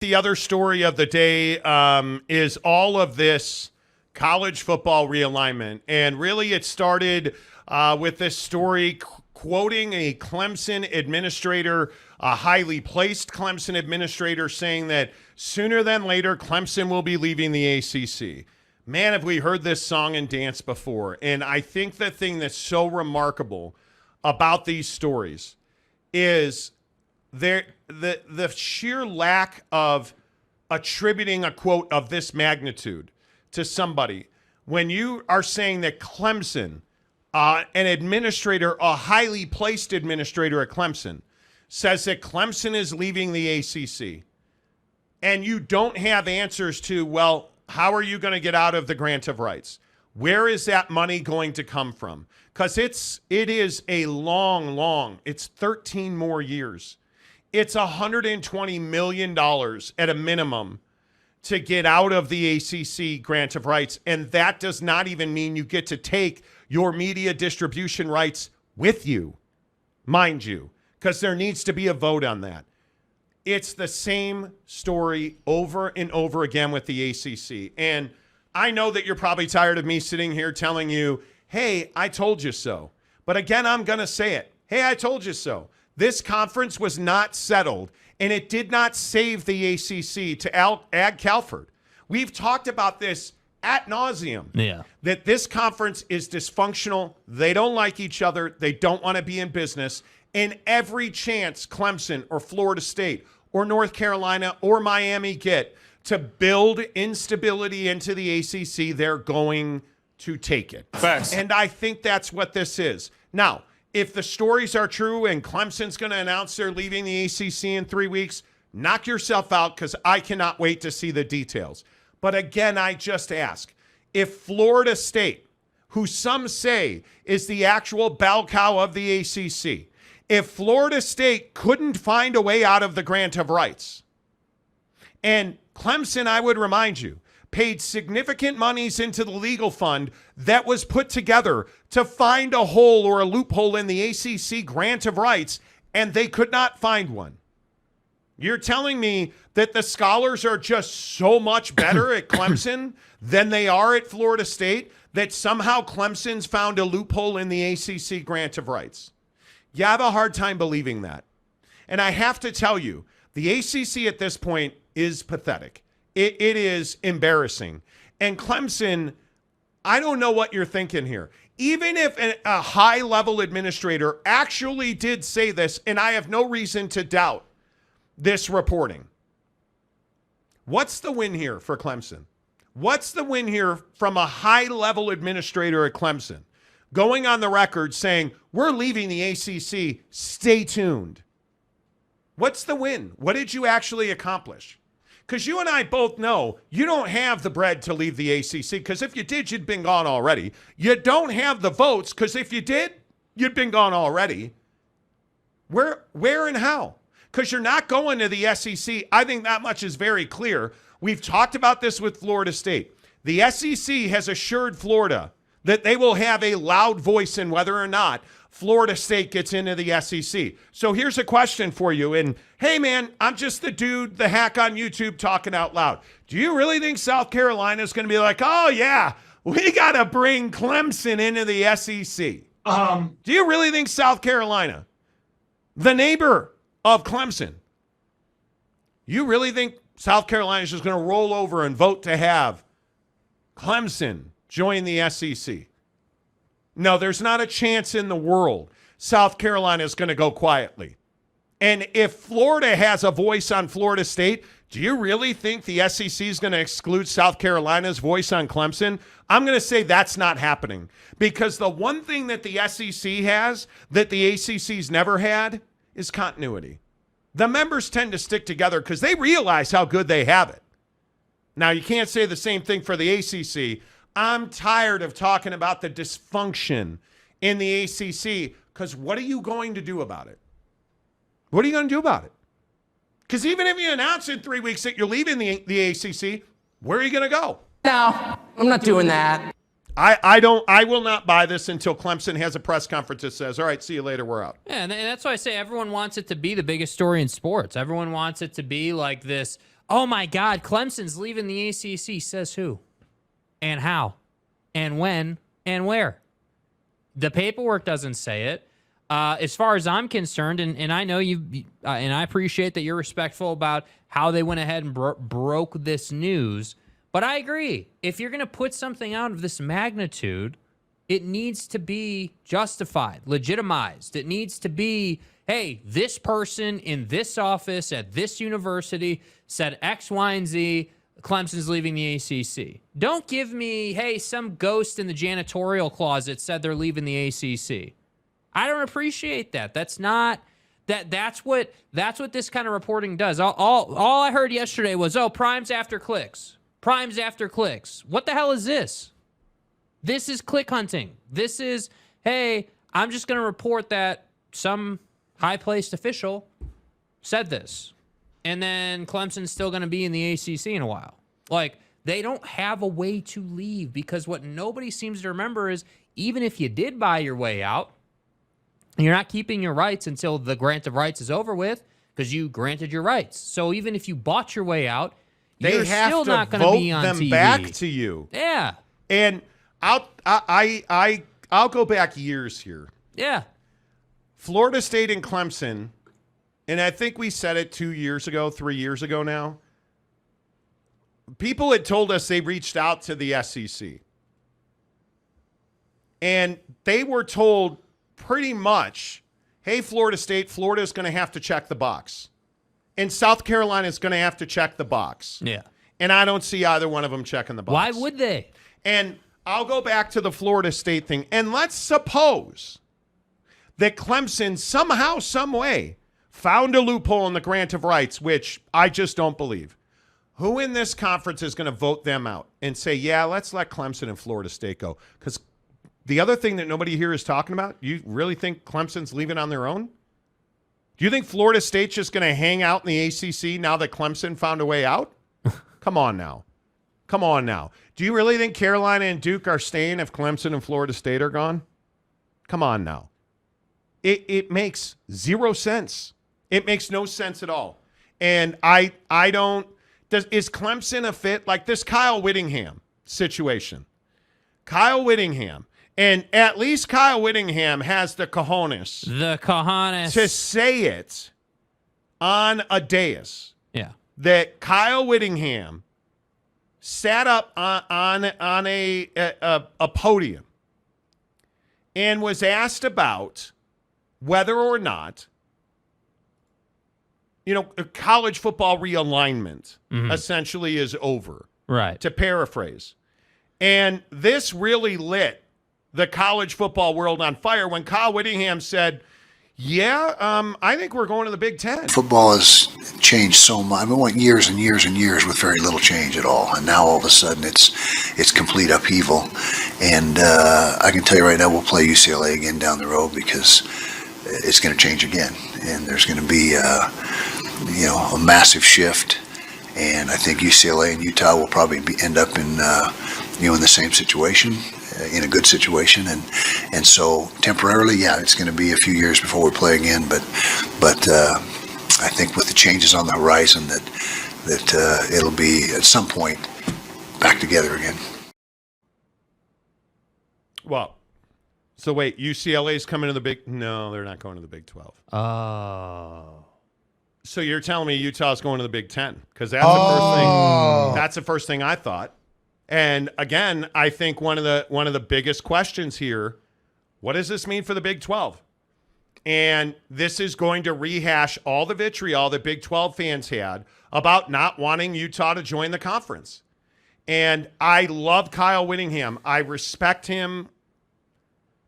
The other story of the day is all of this college football realignment. And really it started with this story quoting a Clemson administrator, a highly placed Clemson administrator, saying that sooner than later, Clemson will be leaving the ACC. Man, have we heard this song and dance before. And I think the thing that's so remarkable about these stories is the sheer lack of attributing a quote of this magnitude to somebody. When you are saying that Clemson, an administrator, a highly placed administrator at Clemson, says that Clemson is leaving the ACC, and you don't have answers to, well, how are you going to get out of the grant of rights? Where is that money going to come from? Because it is a long, it's 13 more years. It's $120 million at a minimum to get out of the ACC grant of rights. And that does not even mean you get to take your media distribution rights with you, mind you, because there needs to be a vote on that. It's the same story over and over again with the ACC. And I know that you're probably tired of me sitting here telling you, hey, I told you so. But again, I'm going to say it. Hey, I told you so. This conference was not settled, and it did not save the ACC to add Calford. We've talked about this ad nauseum, that this conference is dysfunctional. They don't like each other. They don't want to be in business. And every chance Clemson or Florida State or North Carolina or Miami get to build instability into the ACC, they're going to take it. Facts. And I think that's what this is. Now, if the stories are true and Clemson's going to announce they're leaving the ACC in 3 weeks, knock yourself out, because I cannot wait to see the details. But again, I just ask, if Florida State, who some say is the actual bell cow of the ACC, if Florida State couldn't find a way out of the grant of rights, and Clemson, I would remind you, paid significant monies into the legal fund that was put together to find a hole or a loophole in the ACC grant of rights, and they could not find one. You're telling me that the scholars are just so much better at Clemson than they are at Florida State, that somehow Clemson's found a loophole in the ACC grant of rights? You have a hard time believing that. And I have to tell you, the ACC at this point is pathetic. It is embarrassing. And Clemson, I don't know what you're thinking here. Even if a high-level administrator actually did say this, and I have no reason to doubt this reporting, what's the win here for Clemson? What's the win here from a high-level administrator at Clemson going on the record saying, we're leaving the ACC, stay tuned? What's the win? What did you actually accomplish? Because you and I both know you don't have the bread to leave the ACC, because if you did, you'd been gone already. You don't have the votes, because if you did, you'd been gone already. Where and how? Because you're not going to the SEC. I think that much is very clear. We've talked about this with Florida State. The SEC has assured Florida that they will have a loud voice in whether or not Florida State gets into the SEC. So here's a question for you. And hey, man, I'm just the dude, the hack on YouTube talking out loud. Do you really think South Carolina is going to be like, oh, yeah, we got to bring Clemson into the SEC? Do you really think South Carolina, the neighbor of Clemson, you really think South Carolina is just going to roll over and vote to have Clemson join the SEC? No, there's not a chance in the world South Carolina is going to go quietly. And if Florida has a voice on Florida State, do you really think the SEC is going to exclude South Carolina's voice on Clemson? I'm going to say that's not happening, because the one thing that the SEC has that the ACC's never had is continuity. The members tend to stick together because they realize how good they have it. Now, you can't say the same thing for the ACC. I'm tired of talking about the dysfunction in the ACC, because what are you going to do about it? What are you going to do about it? Because even if you announce in 3 weeks that you're leaving the ACC, where are you going to go? No, I'm not doing that. I will not buy this until Clemson has a press conference that says, all right, see you later, we're out. Yeah, and that's why I say everyone wants it to be the biggest story in sports. Everyone wants it to be like this Oh, my God, Clemson's leaving the ACC. Says who? And how? And when? And where? The paperwork doesn't say it. As far as I'm concerned, and I know you, and I appreciate that you're respectful about how they went ahead and broke this news, but I agree. If you're going to put something out of this magnitude, it needs to be justified, legitimized. It needs to be, hey, this person in this office at this university said X, Y, and Z. Clemson's leaving the ACC. Don't give me, hey, some ghost in the janitorial closet said they're leaving the ACC. I don't appreciate that. That's not that's what this kind of reporting does. All I heard yesterday was, oh, primes after clicks. Primes after clicks. What the hell is this? This is click hunting. This is, hey, I'm just going to report that some high-placed official said this. And then Clemson's still going to be in the ACC in a while. Like, they don't have a way to leave, because what nobody seems to remember is even if you did buy your way out, you're not keeping your rights until the grant of rights is over with, because you granted your rights. So even if you bought your way out, you're still not going to be on them TV. Back to you. Yeah. And I'll go back years here. Yeah. Florida State and Clemson, and I think we said it 3 years ago now. People had told us they reached out to the SEC. And they were told pretty much, hey, Florida State, Florida is going to have to check the box. And South Carolina is going to have to check the box. Yeah. And I don't see either one of them checking the box. Why would they? And I'll go back to the Florida State thing. And let's suppose that Clemson somehow, some way, found a loophole in the grant of rights, which I just don't believe. Who in this conference is going to vote them out and say, yeah, let's let Clemson and Florida State go? Because the other thing that nobody here is talking about, you really think Clemson's leaving on their own? Do you think Florida State's just going to hang out in the ACC now that Clemson found a way out? Come on now. Come on now. Do you really think Carolina and Duke are staying if Clemson and Florida State are gone? Come on now. It makes zero sense. It makes no sense at all. And I don't – is Clemson a fit? Like this Kyle Whittingham situation. Kyle Whittingham. And at least Kyle Whittingham has the cojones. The cojones. To say it on a dais. Yeah. That Kyle Whittingham sat up on a podium and was asked about whether or not, college football realignment essentially is over. Right. To paraphrase. And this really lit the college football world on fire when Kyle Whittingham said, I think we're going to the Big Ten. Football has changed so much. I mean, we went years and years and years with very little change at all, and now all of a sudden it's complete upheaval. And I can tell you right now, we'll play UCLA again down the road because it's going to change again, and there's going to be a massive shift. And I think UCLA and Utah will probably end up in the same situation. In a good situation, and so temporarily, it's going to be a few years before we play again. But I think with the changes on the horizon, that it'll be at some point back together again. Well, so wait, UCLA's coming to the Big? No, they're not going to the Big 12. Oh. So you're telling me Utah's going to the Big 10? Because that's the first thing. That's the first thing I thought. And again, I think one of the biggest questions here, what does this mean for the Big 12? And this is going to rehash all the vitriol that Big 12 fans had about not wanting Utah to join the conference. And I love Kyle Whittingham. I respect him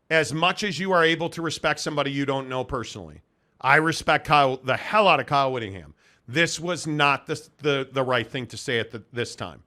as much as you are able to respect somebody you don't know personally. I respect the hell out of Kyle Whittingham. This was not the right thing to say at this time.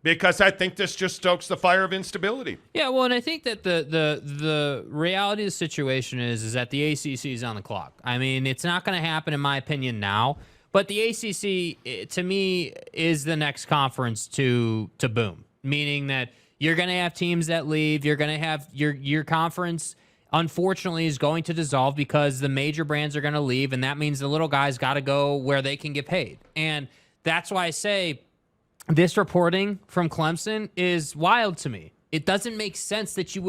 Because I think this just stokes the fire of instability. Yeah, well, and I think that the reality of the situation is that the ACC is on the clock. I mean, it's not going to happen, in my opinion, now. But the ACC, to me, is the next conference to boom. Meaning that you're going to have teams that leave. You're going to have your conference, unfortunately, is going to dissolve because the major brands are going to leave, and that means the little guys got to go where they can get paid. And that's why I say this reporting from Clemson is wild to me. It doesn't make sense that you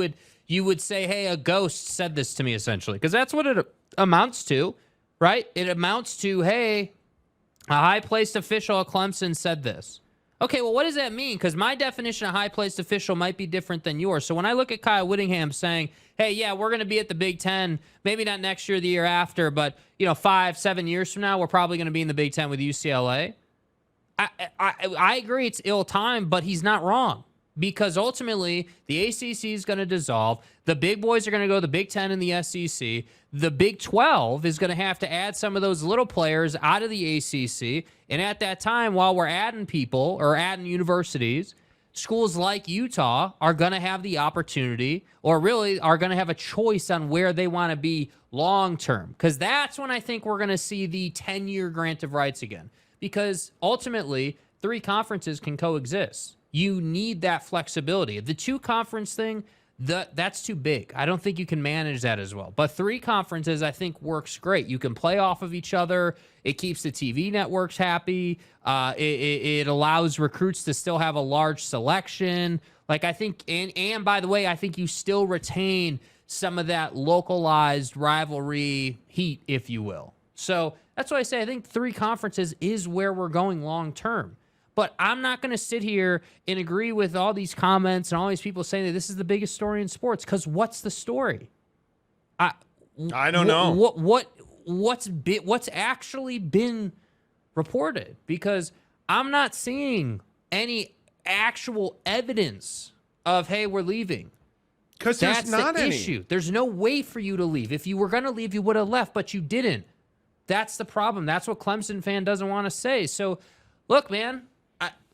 would say, hey, a ghost said this to me, essentially, because that's what it amounts to, right? It amounts to, hey, a high-placed official at Clemson said this. Okay, well, what does that mean? Because my definition of high-placed official might be different than yours. So when I look at Kyle Whittingham saying, hey, yeah, we're going to be at the Big Ten, maybe not next year or the year after, but 5-7 years from now, we're probably going to be in the Big Ten with UCLA. I agree it's ill-timed, but he's not wrong. Because ultimately, the ACC is going to dissolve. The big boys are going to go to the Big Ten and the SEC. The Big 12 is going to have to add some of those little players out of the ACC. And at that time, while we're adding people or adding universities, schools like Utah are going to have the opportunity, or really are going to have a choice on where they want to be long-term. Because that's when I think we're going to see the 10-year grant of rights again. Because ultimately, 3 conferences can coexist. You need that flexibility. The 2-conference thing, that's too big. I don't think you can manage that as well. But 3 conferences, I think, works great. You can play off of each other. It keeps the TV networks happy. It allows recruits to still have a large selection. Like, I think, and by the way, I think you still retain some of that localized rivalry heat, if you will. So that's why I say I think 3 conferences is where we're going long term. But I'm not going to sit here and agree with all these comments and all these people saying that this is the biggest story in sports. Because what's the story? I don't know. What's actually been reported? Because I'm not seeing any actual evidence of, hey, we're leaving. Because there's not the any issue. There's no way for you to leave. If you were going to leave, you would have left, but you didn't. That's the problem. That's what Clemson fan doesn't want to say. So, look, man.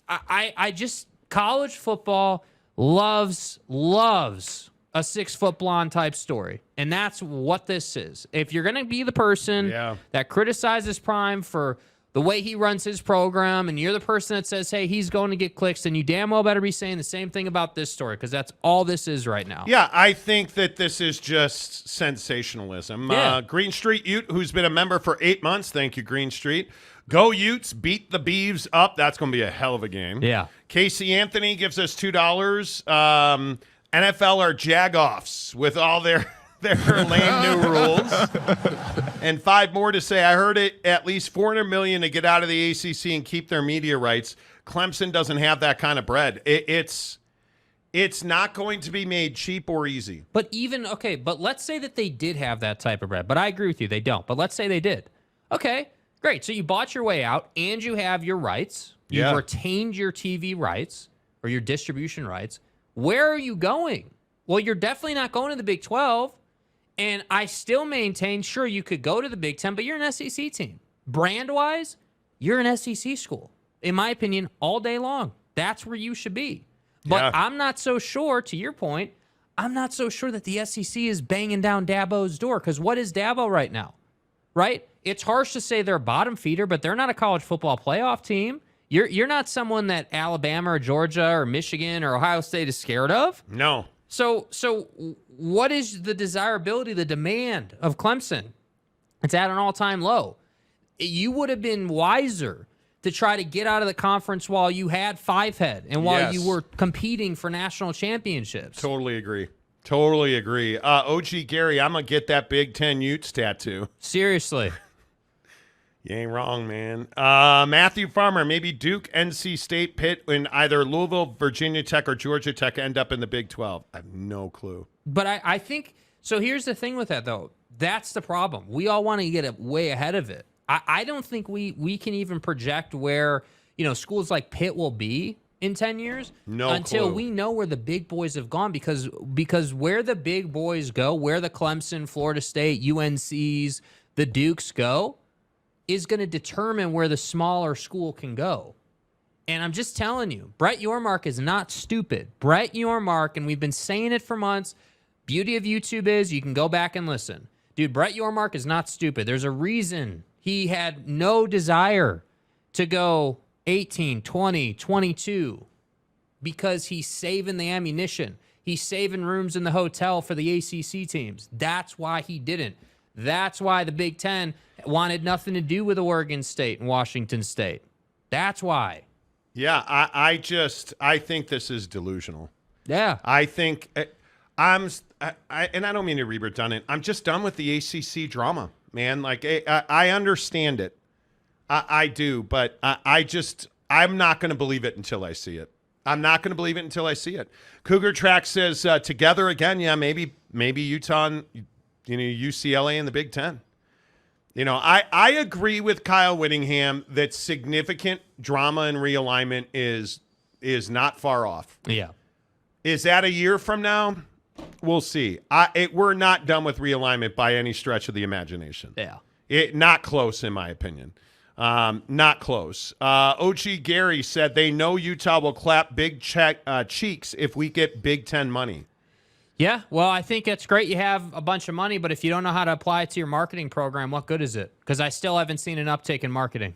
I just, college football loves a 6-foot blonde type story. And that's what this is. If you're going to be the person that criticizes Prime for the way he runs his program, and you're the person that says, hey, he's going to get clicks, then you damn well better be saying the same thing about this story, because that's all this is right now. Yeah, I think that this is just sensationalism. Yeah. Green Street Ute, who's been a member for 8 months, thank you, Green Street. Go Utes, beat the Beavs up. That's going to be a hell of a game. Yeah. Casey Anthony gives us $2. NFL are jagoffs with all their lame new rules. And 5 more to say. I heard it at least $400 million to get out of the ACC and keep their media rights. Clemson doesn't have that kind of bread. It's not going to be made cheap or easy. But but let's say that they did have that type of bread. But I agree with you, they don't. But let's say they did. Okay. Great. So you bought your way out and you have your rights. You've retained your TV rights or your distribution rights. Where are you going? Well, you're definitely not going to the Big 12. And I still maintain, sure, you could go to the Big 10, but you're an SEC team. Brand-wise, you're an SEC school. In my opinion, all day long. That's where you should be. But I'm not so sure, to your point, I'm not so sure that the SEC is banging down Dabo's door. Because what is Dabo right now? Right? It's harsh to say they're a bottom feeder, but they're not a college football playoff team. You're not someone that Alabama or Georgia or Michigan or Ohio State is scared of. No. So what is the desirability, the demand of Clemson? It's at an all-time low. You would have been wiser to try to get out of the conference while you had 5-head and while you were competing for national championships. Totally agree. Totally agree. OG Gary, I'm going to get that Big Ten Utes tattoo. Seriously. You ain't wrong, man. Matthew Farmer, maybe Duke, NC State, Pitt, in either Louisville, Virginia Tech, or Georgia Tech end up in the Big 12. I have no clue. But I think, so here's the thing with that, though. That's the problem. We all want to get way ahead of it. I don't think we can even project where, schools like Pitt will be in 10 years until we know where the big boys have gone, because where the big boys go, where the Clemson, Florida State, UNCs, the Dukes go, is going to determine where the smaller school can go. And I'm just telling you, Brett Yormark is not stupid. Brett Yormark, and we've been saying it for months, beauty of YouTube is you can go back and listen. Dude, Brett Yormark is not stupid. There's a reason he had no desire to go 18, 20, 22, because he's saving the ammunition. He's saving rooms in the hotel for the ACC teams. That's why he didn't. That's why the Big Ten wanted nothing to do with Oregon State and Washington State. That's why. Yeah, I think this is delusional. Yeah. I think and I don't mean to be redundant. I'm just done with the ACC drama, man. Like I understand it. I do, but I'm not going to believe it until I see it. I'm not going to believe it until I see it. Cougar Track says together again. Yeah, maybe Utah and UCLA in the Big Ten. I agree with Kyle Whittingham that significant drama and realignment is not far off. Yeah. Is that a year from now? We'll see. We're not done with realignment by any stretch of the imagination. Yeah. Not close, in my opinion. Not close. OG Gary said they know Utah will clap big cheeks if we get Big Ten money. Yeah, well, I think it's great you have a bunch of money, but if you don't know how to apply it to your marketing program, what good is it? Because I still haven't seen an uptick in marketing.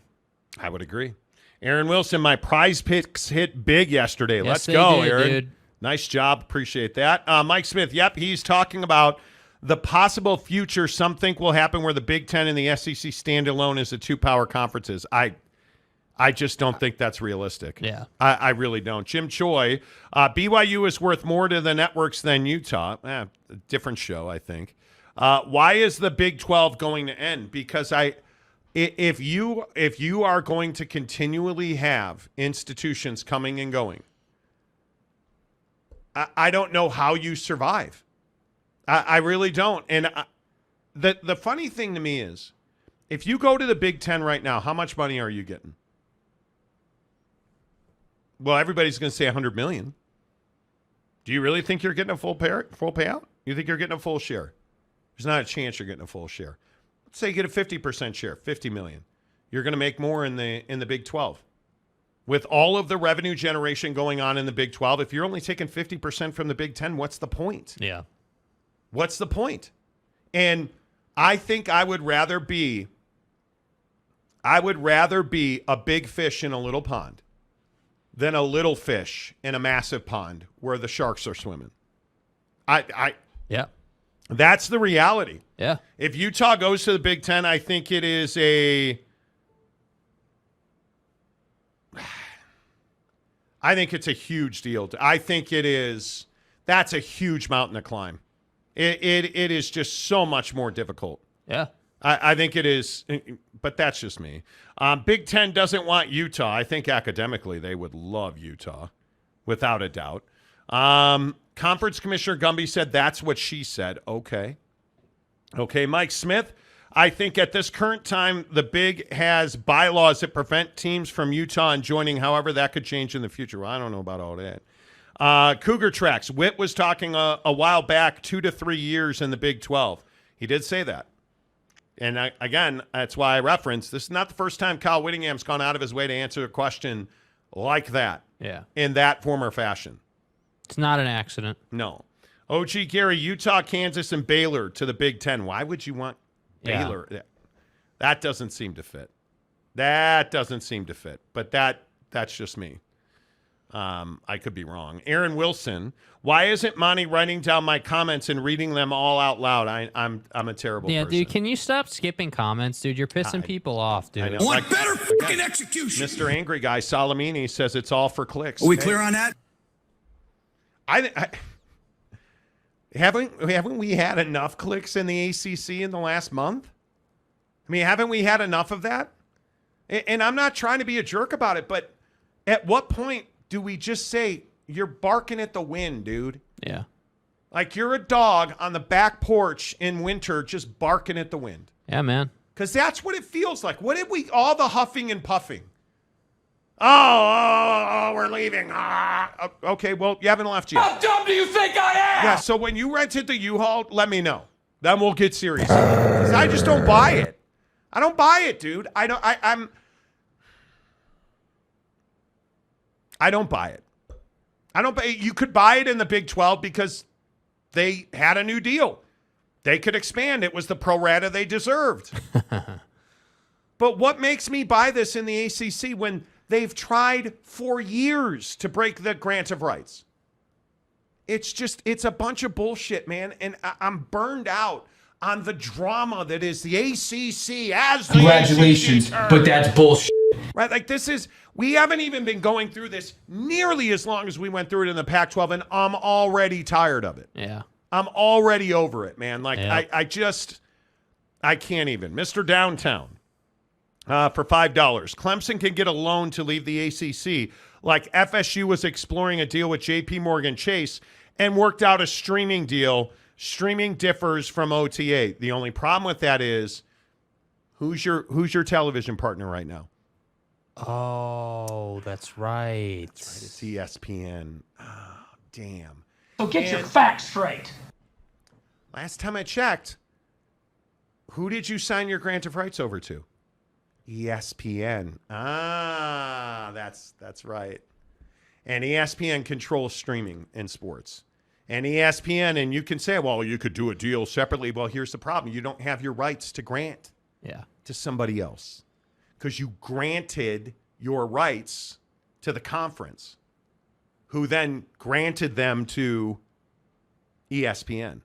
I would agree. Aaron Wilson, my prize picks hit big yesterday. Yes, Let's they go, did, Aaron. dude. Nice job. Appreciate that. Mike Smith, yep, he's talking about the possible future some think will happen where the Big Ten and the SEC stand alone as the two power conferences. I just don't think that's realistic. Yeah. I really don't. Jim Choi, BYU is worth more to the networks than Utah. Different show, I think. Why is the Big 12 going to end? Because if you are going to continually have institutions coming and going, I don't know how you survive. I really don't. And the funny thing to me is, if you go to the Big Ten right now, how much money are you getting? Well, everybody's going to say $100 million. Do you really think you're getting a full payout? You think you're getting a full share? There's not a chance you're getting a full share. Let's say you get a 50% share, $50 million. You're going to make more in the Big 12. With all of the revenue generation going on in the Big 12, if you're only taking 50% from the Big 10, what's the point? Yeah. What's the point? And I think I would rather be a big fish in a little pond than a little fish in a massive pond where the sharks are swimming. Yeah. That's the reality. Yeah. If Utah goes to the Big Ten, I think it is I think it's a huge deal. I think that's a huge mountain to climb. It is just so much more difficult. Yeah. I think it is, but that's just me. Big Ten doesn't want Utah. I think academically they would love Utah, without a doubt. Conference Commissioner Gumby said that's what she said. Okay, Mike Smith, I think at this current time, the Big has bylaws that prevent teams from Utah and joining. However, that could change in the future. Well, I don't know about all that. Cougar Tracks. Whit was talking a while back, 2 to 3 years in the Big 12. He did say that. And again, that's why I referenced, this is not the first time Kyle Whittingham's gone out of his way to answer a question like that. Yeah. In that form or fashion. It's not an accident. No. OG Gary, Utah, Kansas, and Baylor to the Big Ten. Why would you want Baylor? Yeah. That doesn't seem to fit. But that's just me. I could be wrong. Aaron Wilson, why isn't Monty writing down my comments and reading them all out loud? I'm a terrible person. Dude, can you stop skipping comments, dude? You're pissing people off, dude. I want better fucking execution. Mr. Angry Guy Salamini says it's all for clicks. Are we clear on that? Haven't we had enough clicks in the ACC in the last month? I mean, haven't we had enough of that? And I'm not trying to be a jerk about it, but at what point do we just say, you're barking at the wind, dude? Yeah. Like you're a dog on the back porch in winter just barking at the wind. Yeah, man. Because that's what it feels like. What did we, all the huffing and puffing? Oh, we're leaving. Okay, well, you haven't left yet. How dumb do you think I am? Yeah, so when you rented the U-Haul, let me know. Then we'll get serious. 'Cause I just don't buy it. I don't buy it, dude. I don't buy it. You could buy it in the Big 12 because they had a new deal. They could expand. It was the pro rata they deserved. But what makes me buy this in the ACC when they've tried for years to break the grant of rights? It's a bunch of bullshit, man. And I'm burned out on the drama that is the ACC as the Congratulations, ACC but that's bullshit. Right? Like we haven't even been going through this nearly as long as we went through it in the Pac-12, and I'm already tired of it. Yeah. I'm already over it, man. Like, Yeah. I can't even. Mr. Downtown, for $5, Clemson can get a loan to leave the ACC, like FSU was exploring a deal with JP Morgan Chase and worked out a streaming deal. Streaming differs from OTA. The only problem with that is, who's your television partner right now? Oh, that's right. It's ESPN. Oh, damn. So get your facts straight. Last time I checked, who did you sign your grant of rights over to? ESPN. Ah, that's right. And ESPN controls streaming in sports. And ESPN, and you can say, well, you could do a deal separately. Well, here's the problem. You don't have your rights to grant to somebody else because you granted your rights to the conference, who then granted them to ESPN.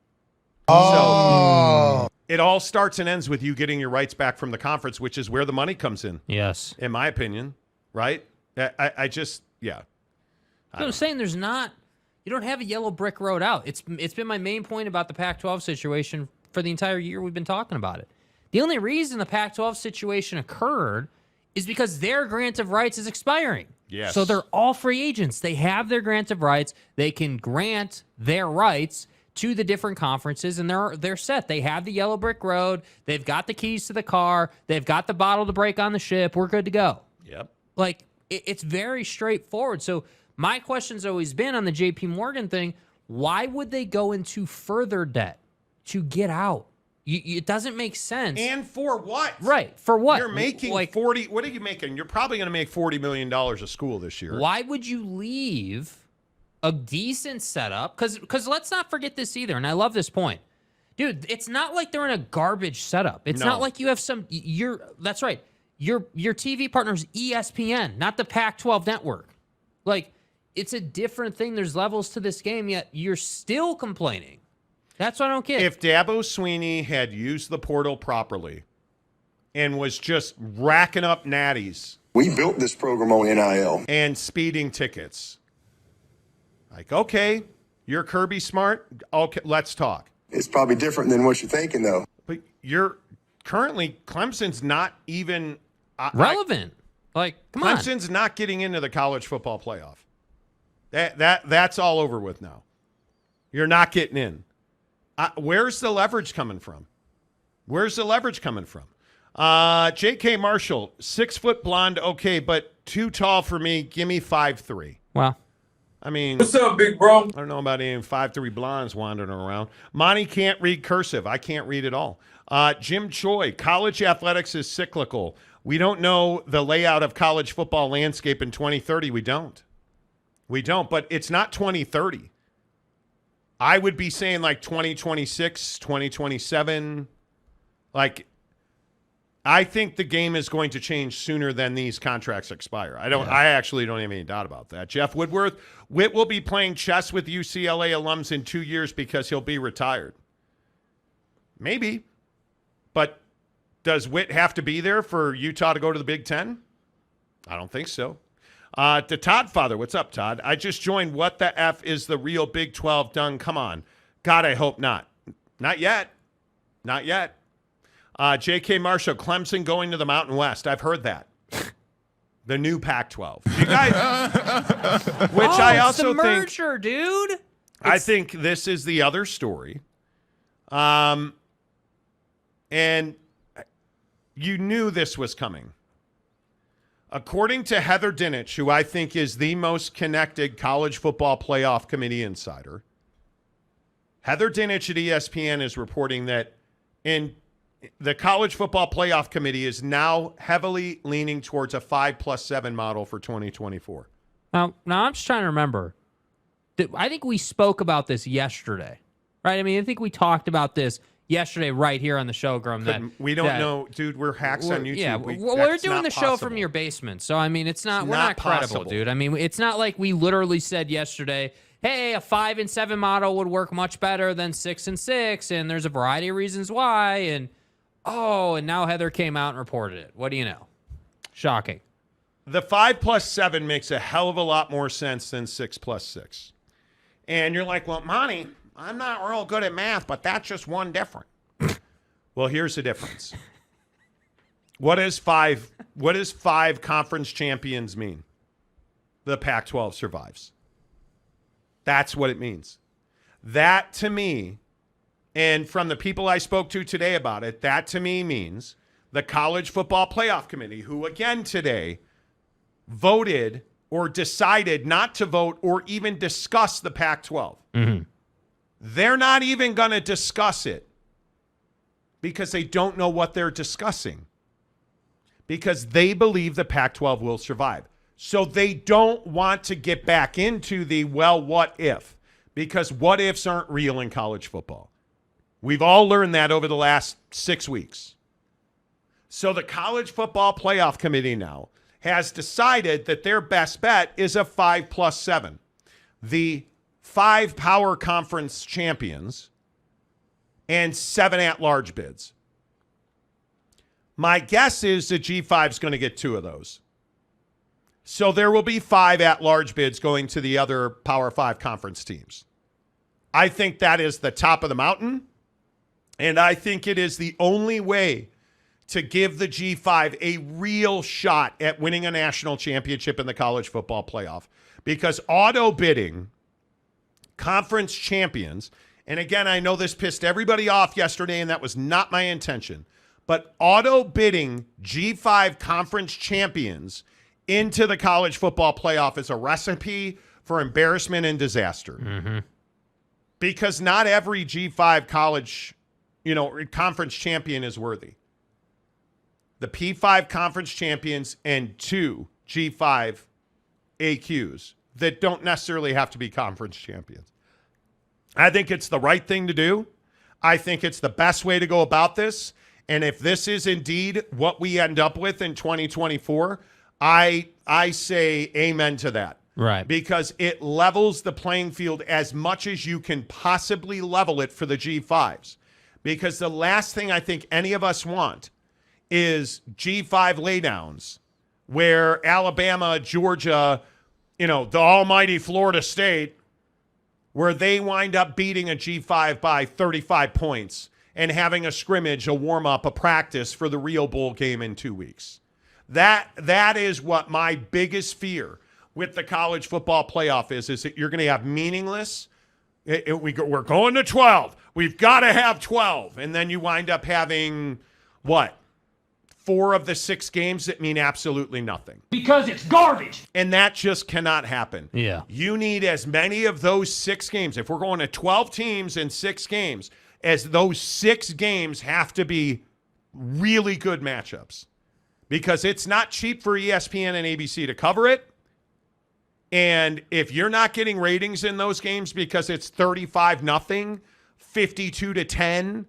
So it all starts and ends with you getting your rights back from the conference, which is where the money comes in. Yes. In my opinion, right? I I'm saying you don't have a yellow brick road out. It's been my main point about the Pac-12 situation for the entire year we've been talking about it. The only reason the Pac-12 situation occurred is because their grant of rights is expiring. Yes. So they're all free agents. They have their grant of rights. They can grant their rights to the different conferences, and they're set. They have the yellow brick road. They've got the keys to the car. They've got the bottle to break on the ship. We're good to go. Yep. Like, it's very straightforward. So my question's always been on the JP Morgan thing, why would they go into further debt to get out? It doesn't make sense. And for what? Right. For what? You're making 40. What are you making? You're probably going to make $40 million a school this year. Why would you leave a decent setup? Because let's not forget this either, and I love this point. Dude, it's not like they're in a garbage setup. It's not like you have that's right. Your TV partner's ESPN, not the Pac-12 network. Like, it's a different thing. There's levels to this game, yet you're still complaining. That's what I don't get. If Dabo Swinney had used the portal properly and was just racking up natties. We built this program on NIL. And speeding tickets. Like, okay, you're Kirby Smart. Okay, let's talk. It's probably different than what you're thinking, though. But currently, Clemson's not even relevant. Come on. Clemson's not getting into the college football playoff. That's all over with now. You're not getting in. Where's the leverage coming from? J.K. Marshall, 6 foot blonde, okay, but too tall for me. Give me 5'3". Wow. I mean, What's up, big bro? I don't know about any 5'3" blondes wandering around. Monty can't read cursive. I can't read at all. Jim Choi, college athletics is cyclical. We don't know the layout of college football landscape in 2030. We don't, but it's not 2030. I would be saying like 2026, 2027. Like, I think the game is going to change sooner than these contracts expire. I actually don't have any doubt about that. Jeff Woodworth, Witt will be playing chess with UCLA alums in 2 years because he'll be retired. Maybe. But does Witt have to be there for Utah to go to the Big Ten? I don't think so. To Todd Father, what's up, Todd? I just joined. What the F is the real Big 12 done? Come on. God, I hope not. Not yet. J.K. Marshall, Clemson going to the Mountain West. I've heard that. The new Pac-12. You guys, which I also it's the merger, dude. I think this is the other story. And you knew this was coming. According to Heather Dinich, who I think is the most connected college football playoff committee insider, Heather Dinich at ESPN is reporting that the college football playoff committee is now heavily leaning towards a 5+7 model for 2024. Now I'm just trying to remember. I think we spoke about this yesterday, right? I mean, I think we talked about this yesterday right here on the show, Grum. We don't know, dude. We're hacks on YouTube. Yeah, we're doing the show from your basement, so I mean, we're not credible, possible. dude. I mean, it's not like we literally said yesterday, hey, a 5-7 model would work much better than 6-6, and there's a variety of reasons why. And now Heather came out and reported it. What do you know? Shocking. the 5 plus 7 makes a hell of a lot more sense than 6 plus 6. And you're like, well, Monty, I'm not real good at math, but that's just one different. Well, here's the difference. What does five conference champions mean? The Pac-12 survives. That's what it means. That to me, and from the people I spoke to today about it, that to me means the College Football Playoff Committee, who again today voted or decided not to vote or even discuss the Pac-12. Mm-hmm. They're not even going to discuss it because they don't know what they're discussing. Because they believe the Pac-12 will survive. So they don't want to get back into the, well, what if? Because what ifs aren't real in college football. We've all learned that over the last 6 weeks. So the College Football Playoff Committee now has decided that their best bet is a 5 plus 7. The 5 power conference champions and 7 at-large bids. My guess is the G5 is going to get 2 of those. So there will be 5 at-large bids going to the other Power 5 conference teams. I think that is the top of the mountain, and I think it is the only way to give the G5 a real shot at winning a national championship in the college football playoff. Because auto bidding conference champions, and again, I know this pissed everybody off yesterday, and that was not my intention, but auto bidding G5 conference champions into the college football playoff is a recipe for embarrassment and disaster. Mm-hmm. Because not every G5 college, conference champion is worthy. The P5 conference champions and 2 G5 AQs that don't necessarily have to be conference champions. I think it's the right thing to do. I think it's the best way to go about this. And if this is indeed what we end up with in 2024, I say amen to that. Right. Because it levels the playing field as much as you can possibly level it for the G5s. Because the last thing I think any of us want is G5 laydowns where Alabama, Georgia, the almighty Florida State, where they wind up beating a G5 by 35 points and having a scrimmage, a warm-up, a practice for the real bowl game in 2 weeks. That is what my biggest fear with the college football playoff is that you're going to have meaningless. We're going to 12. We've got to have 12. And then you wind up having, 4 of the 6 games that mean absolutely nothing. Because it's garbage. And that just cannot happen. Yeah. You need as many of those 6 games. If we're going to 12 teams in 6 games, as those 6 games have to be really good matchups. Because it's not cheap for ESPN and ABC to cover it. And if you're not getting ratings in those games because it's 35-0, 52-10,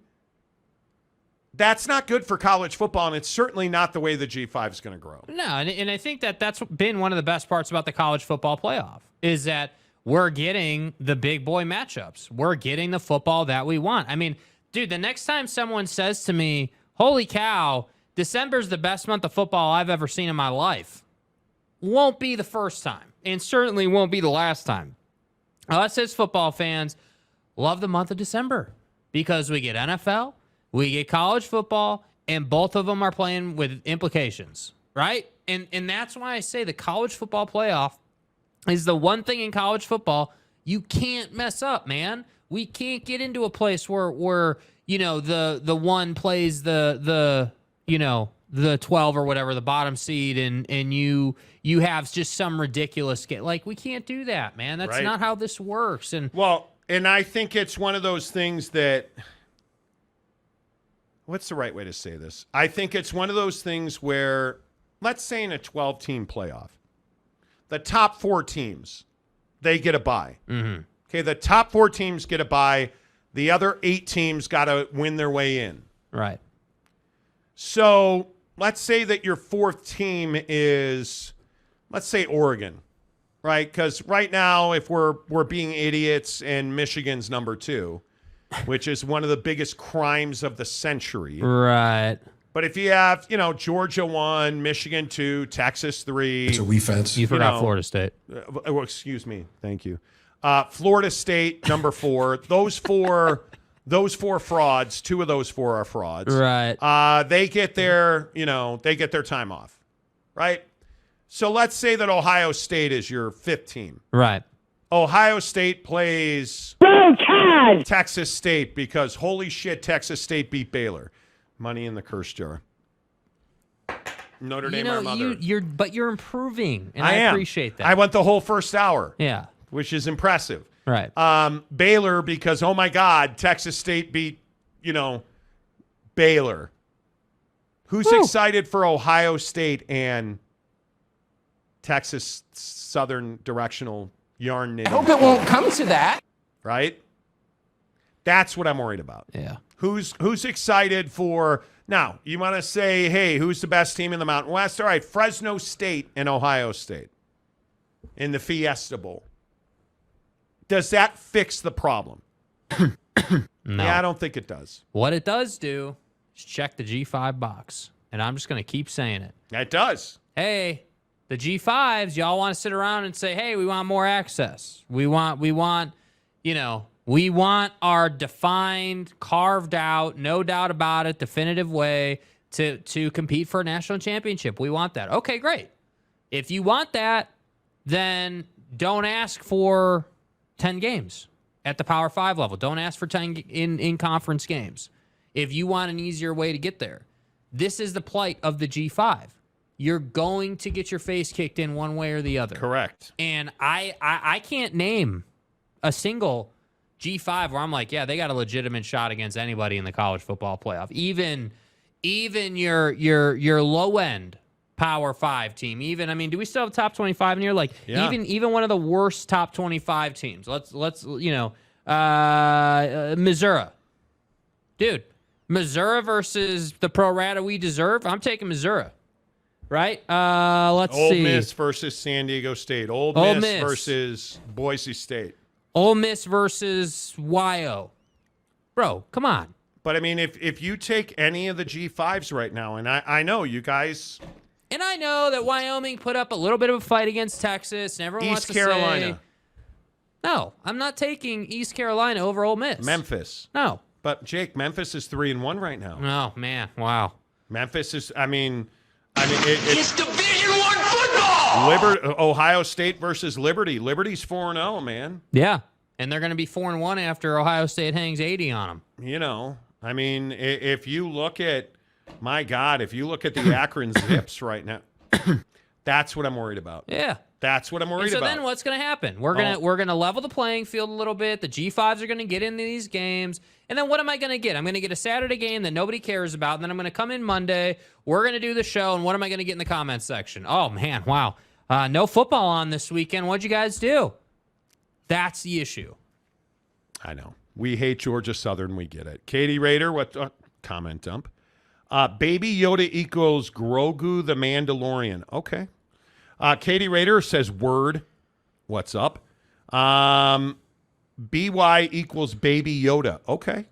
that's not good for college football, and it's certainly not the way the G5 is going to grow. No, and I think that's been one of the best parts about the college football playoff is that we're getting the big boy matchups. We're getting the football that we want. I mean, dude, the next time someone says to me, holy cow, December's the best month of football I've ever seen in my life, won't be the first time, and certainly won't be the last time. Us as football fans love the month of December because we get NFL, we get college football, and both of them are playing with implications, right? And that's why I say the college football playoff is the one thing in college football you can't mess up, man. We can't get into a place where the one plays the 12 or whatever, the bottom seed, and you have just some ridiculous game. Like, we can't do that, man. That's not how this works. And I think it's one of those things that, what's the right way to say this? I think it's one of those things where, let's say in a 12-team playoff, the top 4 teams, they get a bye. Mm-hmm. Okay, the top 4 teams get a bye. The other 8 teams got to win their way in. Right. So let's say that your 4th team is, let's say Oregon, right? Because right now, if we're being idiots, and Michigan's number 2, which is one of the biggest crimes of the century. Right. But if you have, Georgia 1, Michigan 2, Texas 3. It's a wee fence. You forgot Florida State. Excuse me. Thank you. Florida State, number 4. Those four frauds, 2 of those 4 are frauds. Right. They get their time off. Right? So let's say that Ohio State is your 5th team. Right. Ohio State plays Texas State because holy shit, Texas State beat Baylor. Money in the curse jar. Notre Dame, our mother. You're improving, and I I am. appreciate that. I went the whole first hour. Yeah. Which is impressive. Right. Baylor because, oh my God, Texas State beat, Baylor. Who's excited for Ohio State and Texas Southern directional yarn knitting? I hope it won't come to that. Right? That's what I'm worried about. Yeah. Who's excited for now? You want to say, hey, who's the best team in the Mountain West? All right, Fresno State and Ohio State in the Fiesta Bowl. Does that fix the problem? No. Yeah, I don't think it does. What it does do is check the G5 box, and I'm just going to keep saying it. It does. Hey, the G5s, y'all want to sit around and say, hey, we want more access. We want our defined, carved out, no doubt about it, definitive way to compete for a national championship. We want that. Okay, great. If you want that, then don't ask for 10 games at the Power 5 level. Don't ask for 10 in conference games. If you want an easier way to get there, this is the plight of the G5. You're going to get your face kicked in one way or the other. Correct. And I can't name a single G5 where I'm like, yeah, they got a legitimate shot against anybody in the college football playoff. Even your low end Power 5 team. Do we still have top 25 in here? Like even one of the worst top 25 teams. Let's Missouri. Dude, Missouri versus the pro rata we deserve. I'm taking Missouri. Right? Let's see. Ole Miss versus San Diego State. Ole Miss versus Boise State. Ole Miss versus YO. Bro, come on. But if you take any of the G5s right now, and I know you guys. And I know that Wyoming put up a little bit of a fight against Texas, and everyone wants to Carolina. say, no, I'm not taking East Carolina over Ole Miss. Memphis. No. But Jake, Memphis is 3-1 right now. Oh man, wow. Memphis is. It's Division I football. Ohio State versus Liberty. Liberty's 4-0, man. Yeah, and they're going to be 4-1 after Ohio State hangs 80 on them. If you look at, my God, if you look at the Akron Zips right now, that's what I'm worried about. Yeah. That's what I'm worried So about. then what's going to happen? We're gonna level the playing field a little bit. The G5s are going to get into these games. And then what am I going to get? I'm going to get a Saturday game that nobody cares about. And then I'm going to come in Monday. We're going to do the show. And what am I going to get in the comments section? Oh, man, wow. No football on this weekend. What'd you guys do? That's the issue. I know. We hate Georgia Southern. We get it. Katie Rader, what comment dump? Baby Yoda equals Grogu the Mandalorian. Okay. Katie Rader says word. What's up? BY equals Baby Yoda. Okay.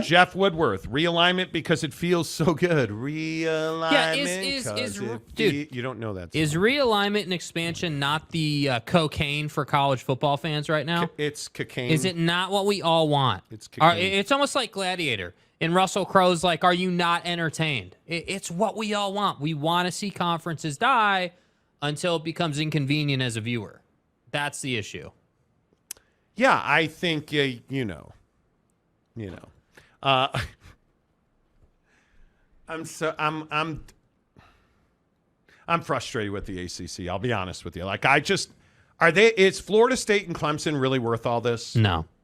Jeff Woodworth, realignment because it feels so good. Realignment. Dude, you don't know that. Is realignment and expansion not the cocaine for college football fans right now? It's cocaine. Is it not what we all want? It's cocaine. It's almost like Gladiator. And Russell Crowe's like, are you not entertained? It's what we all want. We want to see conferences die until it becomes inconvenient as a viewer. That's the issue. Yeah, I think I'm frustrated with the ACC. I'll be honest with you. Is Florida State and Clemson really worth all this? No.